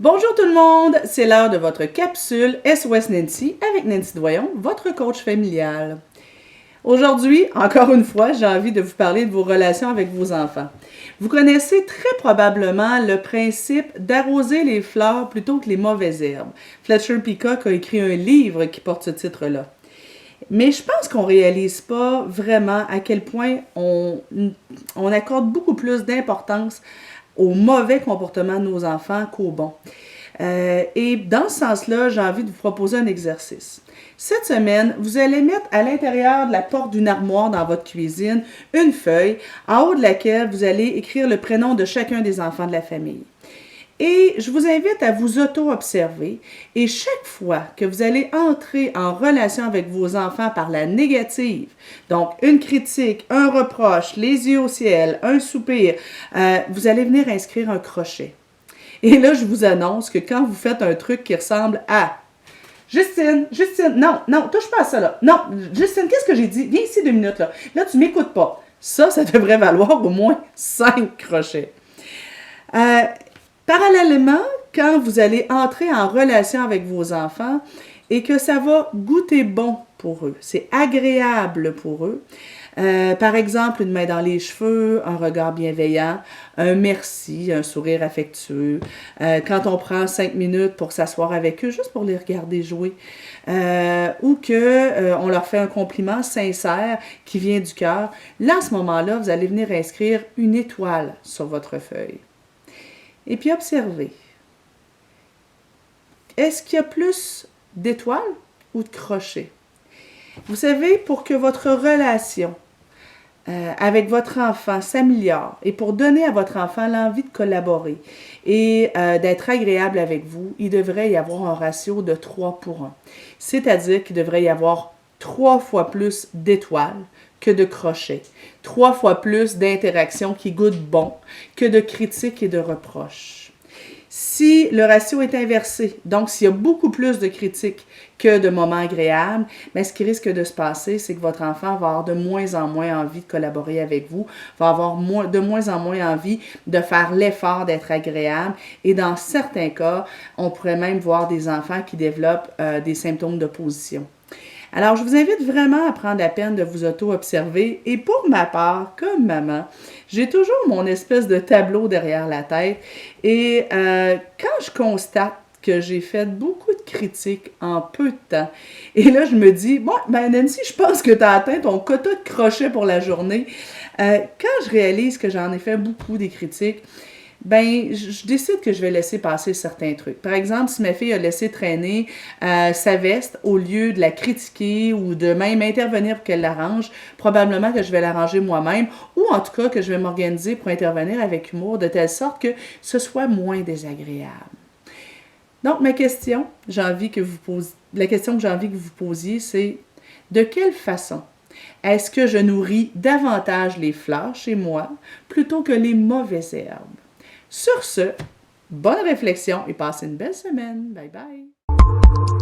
Bonjour tout le monde, c'est l'heure de votre capsule SOS Nancy avec Nancy Doyon, votre coach familial. Aujourd'hui, encore une fois, j'ai envie de vous parler de vos relations avec vos enfants. Vous connaissez très probablement le principe d'arroser les fleurs plutôt que les mauvaises herbes. Fletcher Peacock a écrit un livre qui porte ce titre-là. Mais je pense qu'on ne réalise pas vraiment à quel point on accorde beaucoup plus d'importance au mauvais comportement de nos enfants qu'au bon. Et dans ce sens-là, j'ai envie de vous proposer un exercice. Cette semaine, vous allez mettre à l'intérieur de la porte d'une armoire dans votre cuisine une feuille en haut de laquelle vous allez écrire le prénom de chacun des enfants de la famille. Et je vous invite à vous auto-observer et chaque fois que vous allez entrer en relation avec vos enfants par la négative, donc une critique, un reproche, les yeux au ciel, un soupir, vous allez venir inscrire un crochet. Et là, je vous annonce que quand vous faites un truc qui ressemble à Justine, non, touche pas à ça là. Non, Justine, qu'est-ce que j'ai dit? Viens ici 2 minutes là. Là, tu m'écoutes pas. Ça devrait valoir au moins 5 crochets. Parallèlement, quand vous allez entrer en relation avec vos enfants et que ça va goûter bon pour eux, c'est agréable pour eux, par exemple, une main dans les cheveux, un regard bienveillant, un merci, un sourire affectueux, quand on prend 5 minutes pour s'asseoir avec eux, juste pour les regarder jouer, ou qu'on leur fait un compliment sincère qui vient du cœur, là, à ce moment-là, vous allez venir inscrire une étoile sur votre feuille. Et puis observez. Est-ce qu'il y a plus d'étoiles ou de crochets? Vous savez, pour que votre relation avec votre enfant s'améliore et pour donner à votre enfant l'envie de collaborer et d'être agréable avec vous, il devrait y avoir un ratio de 3 pour 1. C'est-à-dire qu'il devrait y avoir 3 fois plus d'étoiles que de crochets, 3 fois plus d'interactions qui goûtent bon que de critiques et de reproches. Si le ratio est inversé, donc s'il y a beaucoup plus de critiques que de moments agréables, mais ce qui risque de se passer, c'est que votre enfant va avoir de moins en moins envie de collaborer avec vous, va avoir de moins en moins envie de faire l'effort d'être agréable et dans certains cas, on pourrait même voir des enfants qui développent des symptômes d'opposition. Alors, je vous invite vraiment à prendre la peine de vous auto-observer et pour ma part, comme maman, j'ai toujours mon espèce de tableau derrière la tête et quand je constate que j'ai fait beaucoup de critiques en peu de temps, et là, je me dis, bon, ben Nancy, je pense que tu as atteint ton quota de crochets pour la journée. Quand je réalise que j'en ai fait beaucoup des critiques, ben, je décide que je vais laisser passer certains trucs. Par exemple, si ma fille a laissé traîner sa veste au lieu de la critiquer ou de même intervenir pour qu'elle l'arrange, probablement que je vais l'arranger moi-même ou en tout cas que je vais m'organiser pour intervenir avec humour de telle sorte que ce soit moins désagréable. Donc, la question que j'ai envie que vous posiez, c'est de quelle façon est-ce que je nourris davantage les fleurs chez moi plutôt que les mauvaises herbes? Sur ce, bonne réflexion et passez une belle semaine. Bye bye!